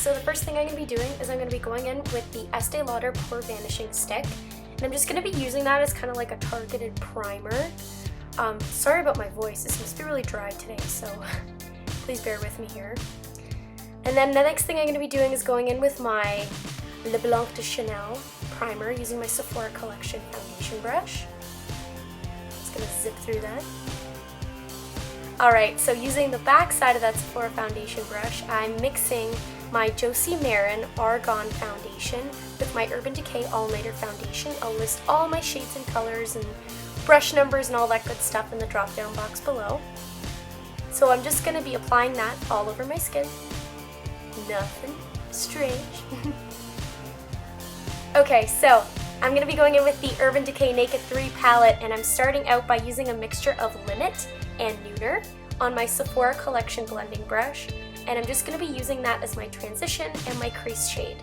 so the first thing I'm going to be doing is I'm going to be going in with the Estee Lauder Pore Vanishing Stick. And I'm just going to be using that as kind of like a targeted primer. Sorry about my voice, it seems to be really dry today, so please bear with me here. And then the next thing I'm going to be doing is going in with my Le Blanc de Chanel primer using my Sephora Collection foundation brush. Just going to zip through that. Alright, so using the back side of that Sephora foundation brush, I'm mixing my Josie Maran Argan foundation with my Urban Decay All Nighter foundation. I'll list all my shades and colors and brush numbers and all that good stuff in the drop down box below. So I'm just going to be applying that all over my skin. Nothing strange. Okay, so I'm going to be going in with the Urban Decay Naked 3 palette, and I'm starting out by using a mixture of Limit and Neuter on my Sephora Collection blending brush, and I'm just going to be using that as my transition and my crease shade.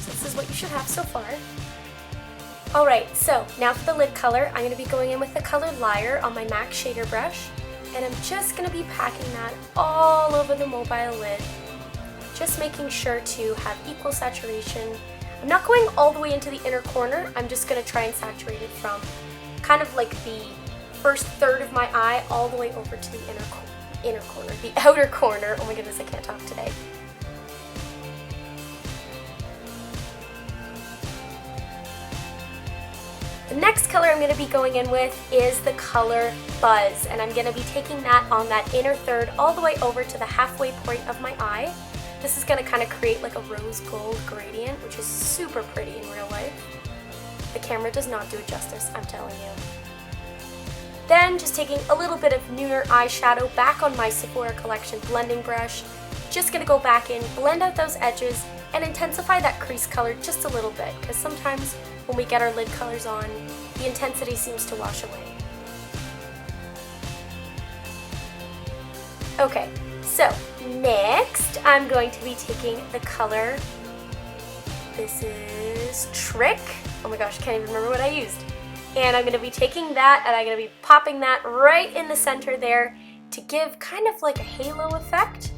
This is what you should have so far. Alright, so now for the lid color, I'm going to be going in with the color Liar on my MAC shader brush, and I'm just going to be packing that all over the mobile lid, just making sure to have equal saturation. I'm not going all the way into the inner corner, I'm just going to try and saturate it from kind of like the first third of my eye all the way over to the the outer corner. Oh my goodness, I can't talk today. The next color I'm going to be going in with is the color Buzz, and I'm going to be taking that on that inner third all the way over to the halfway point of my eye. This is going to kind of create like a rose gold gradient, which is super pretty in real life. The camera does not do it justice, I'm telling you. Then just taking a little bit of Neuter eyeshadow back on my Sephora Collection blending brush. Just going to go back in, blend out those edges, and intensify that crease color just a little bit, because sometimes when we get our lid colors on, the intensity seems to wash away. Okay, so next I'm going to be taking the color, this is Trick, oh my gosh, I can't even remember what I used, and I'm going to be taking that and I'm going to be popping that right in the center there to give kind of like a halo effect.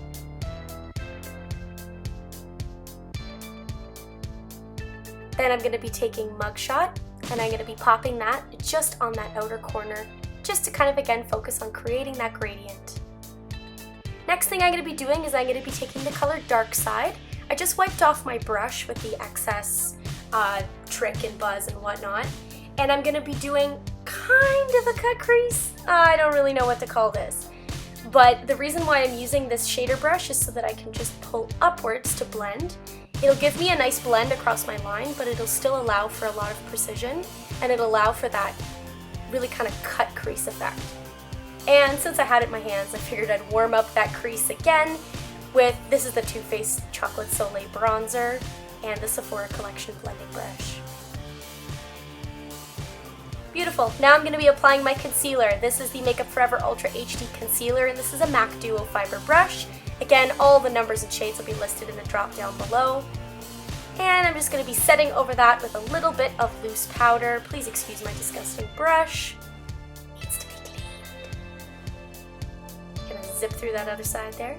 Then I'm going to be taking Mugshot, and I'm going to be popping that just on that outer corner, just to kind of again focus on creating that gradient. Next thing I'm going to be doing is I'm going to be taking the color Dark Side. I just wiped off my brush with the excess Trick and Buzz and whatnot, and I'm going to be doing kind of a cut crease. I don't really know what to call this. But the reason why I'm using this shader brush is so that I can just pull upwards to blend. It'll give me a nice blend across my line, but it'll still allow for a lot of precision, and it'll allow for that really kind of cut crease effect. And since I had it in my hands, I figured I'd warm up that crease again with, this is the Too Faced Chocolate Soleil Bronzer and the Sephora Collection blending brush. Beautiful. Now I'm going to be applying my concealer. This is the Makeup Forever Ultra HD Concealer, and this is a MAC Duo Fiber brush. Again, all the numbers and shades will be listed in the drop down below. And I'm just going to be setting over that with a little bit of loose powder. Please excuse my disgusting brush. It needs to be cleaned. Gonna zip through that other side there.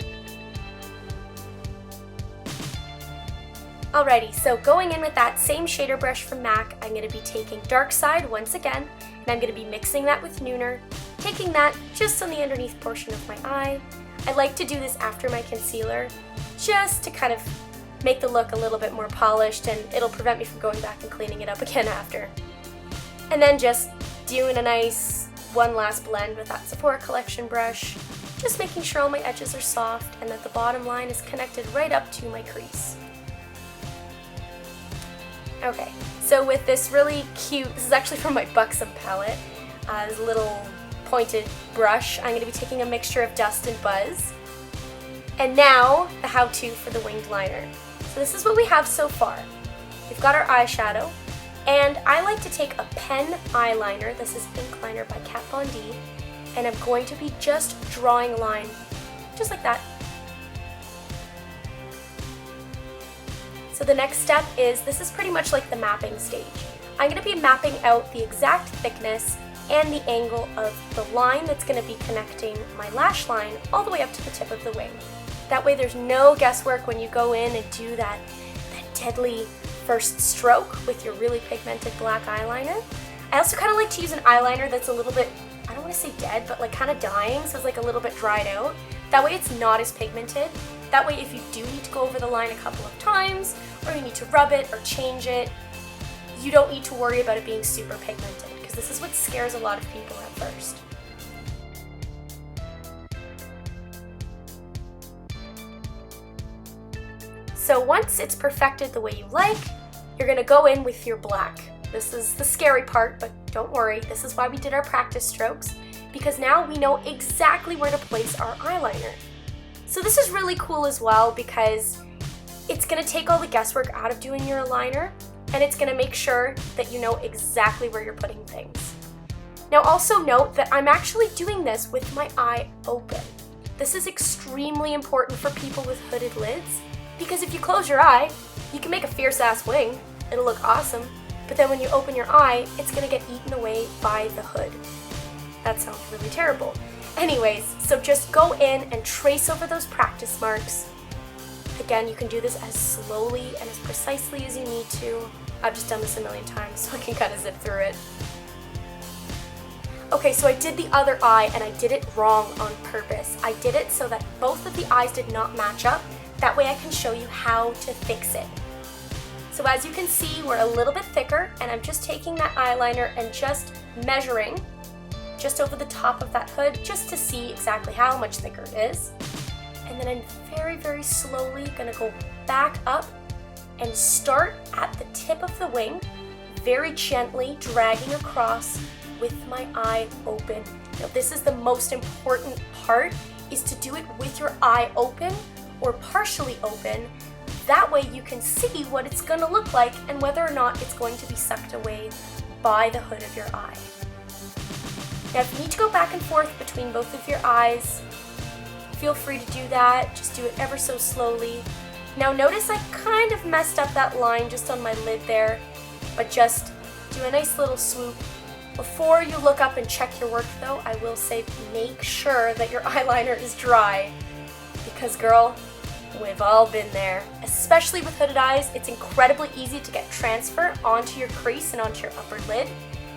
Alrighty, so going in with that same shader brush from MAC, I'm going to be taking Dark Side once again, and I'm going to be mixing that with Neuter, taking that just on the underneath portion of my eye. I like to do this after my concealer, just to kind of make the look a little bit more polished, and it'll prevent me from going back and cleaning it up again after. And then just doing a nice one last blend with that Sephora Collection brush, just making sure all my edges are soft and that the bottom line is connected right up to my crease. Okay, so with this really cute, this is actually from my Buxom palette, this little pointed brush, I'm going to be taking a mixture of Dust and Buzz. And now, the how-to for the winged liner. So this is what we have so far. We've got our eyeshadow, And I like to take a pen eyeliner, this is Ink Liner by Kat Von D, and I'm going to be just drawing a line, just like that. So the next step is, this is pretty much like the mapping stage. I'm going to be mapping out the exact thickness and the angle of the line that's going to be connecting my lash line all the way up to the tip of the wing. That way there's no guesswork when you go in and do that deadly first stroke with your really pigmented black eyeliner. I also kind of like to use an eyeliner that's a little bit, I don't want to say dead, but like kind of dying, so it's like a little bit dried out. That way it's not as pigmented. That way if you do need to go over the line a couple of times, or you need to rub it or change it, you don't need to worry about it being super pigmented, because this is what scares a lot of people at first. So once it's perfected the way you like, you're going to go in with your black. This is the scary part, but don't worry, this is why we did our practice strokes, because now we know exactly where to place our eyeliner. So this is really cool as well, because it's going to take all the guesswork out of doing your liner, and it's going to make sure that you know exactly where you're putting things. Now also note that I'm actually doing this with my eye open. This is extremely important for people with hooded lids, because if you close your eye, you can make a fierce ass wing, it'll look awesome, but then when you open your eye, it's going to get eaten away by the hood. That sounds really terrible. Anyways, so just go in and trace over those practice marks. Again, you can do this as slowly and as precisely as you need to. I've just done this a million times, so I can kind of zip through it. Okay, so I did the other eye, and I did it wrong on purpose. I did it so that both of the eyes did not match up. That way I can show you how to fix it. So as you can see, we're a little bit thicker, and I'm just taking that eyeliner and just measuring just over the top of that hood, just to see exactly how much thicker it is. And then I'm very, very slowly gonna go back up and start at the tip of the wing, very gently dragging across with my eye open. Now this is the most important part, is to do it with your eye open or partially open. That way you can see what it's gonna look like and whether or not it's going to be sucked away by the hood of your eye. Now if you need to go back and forth between both of your eyes, feel free to do that. Just do it ever so slowly. Now notice I kind of messed up that line just on my lid there, but just do a nice little swoop. Before you look up and check your work though, I will say make sure that your eyeliner is dry, because girl, we've all been there. Especially with hooded eyes, it's incredibly easy to get transfer onto your crease and onto your upper lid.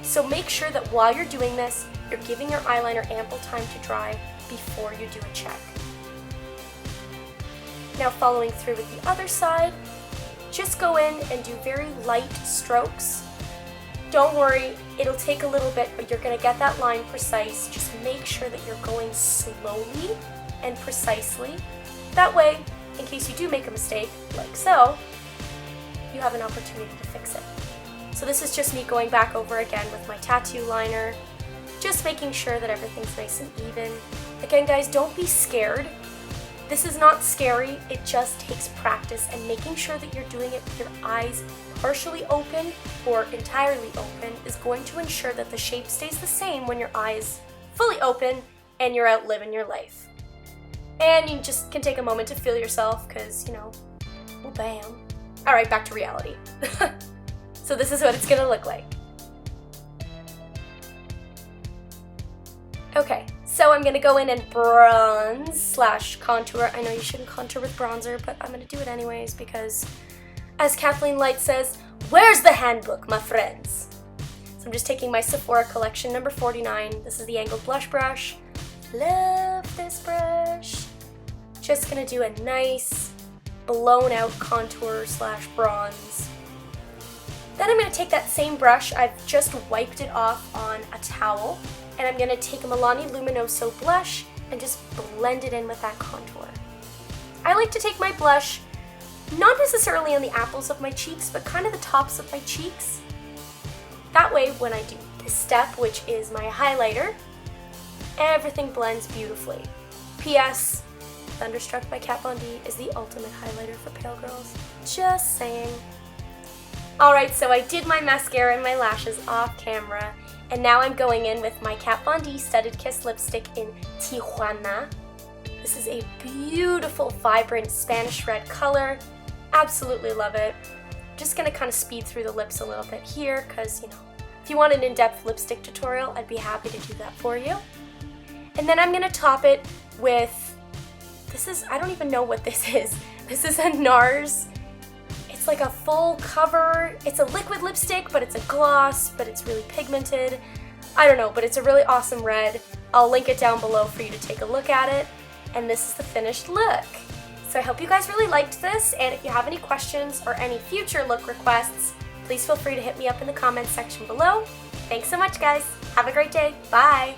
So make sure that while you're doing this, you're giving your eyeliner ample time to dry before you do a check. Now following through with the other side, just go in and do very light strokes. Don't worry, it'll take a little bit, but you're gonna get that line precise. Just make sure that you're going slowly and precisely. That way, in case you do make a mistake, like so, you have an opportunity to fix it. So this is just me going back over again with my tattoo liner, just making sure that everything's nice and even. Again guys, don't be scared. This is not scary, it just takes practice, and making sure that you're doing it with your eyes partially open or entirely open is going to ensure that the shape stays the same when your eye is fully open and you're out living your life. And you just can take a moment to feel yourself, because, you know, well, bam. Alright, back to reality. So this is what it's gonna look like. Okay, so I'm gonna go in and bronze / contour. I know you shouldn't contour with bronzer, but I'm gonna do it anyways because, as Kathleen Lights says, where's the handbook, my friends? So I'm just taking my Sephora collection number 49. This is the angled blush brush. Love this brush. Just gonna do a nice blown out contour / bronze. Then I'm gonna take that same brush, I've just wiped it off on a towel, and I'm gonna take a Milani Luminoso blush and just blend it in with that contour. I like to take my blush, not necessarily on the apples of my cheeks, but kind of the tops of my cheeks. That way, when I do this step, which is my highlighter, everything blends beautifully. P.S. Thunderstruck by Kat Von D is the ultimate highlighter for pale girls. Just saying. Alright, so I did my mascara and my lashes off camera, and now I'm going in with my Kat Von D Studded Kiss lipstick in Tijuana. This is a beautiful, vibrant Spanish red color. Absolutely love it. Just gonna kind of speed through the lips a little bit here, because, you know, if you want an in-depth lipstick tutorial, I'd be happy to do that for you. And then I'm gonna top it with, I don't even know what this is. This is a NARS. It's like a full cover. It's a liquid lipstick, but it's a gloss, but it's really pigmented. I don't know, but it's a really awesome red. I'll link it down below for you to take a look at it. And this is the finished look. So I hope you guys really liked this, and if you have any questions or any future look requests, please feel free to hit me up in the comments section below. Thanks so much, guys. Have a great day. Bye.